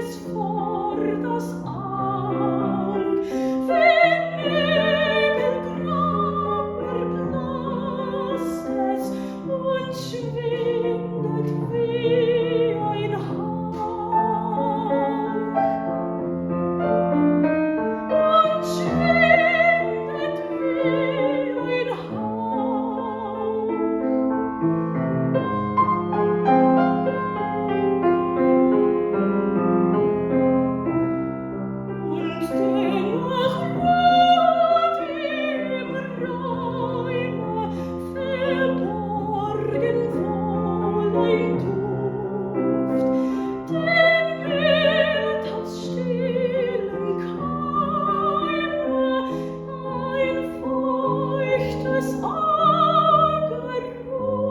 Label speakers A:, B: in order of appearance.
A: es vor das Aug, wenn Nebelgrau erblasst es und schwindet wie ein Hauch. Und schwindet wie ein Hauch. Und dennoch ruht im Raume verborgen wohl ein Duft, den Wild aus stillen Keime ein feuchtes Auge ruft.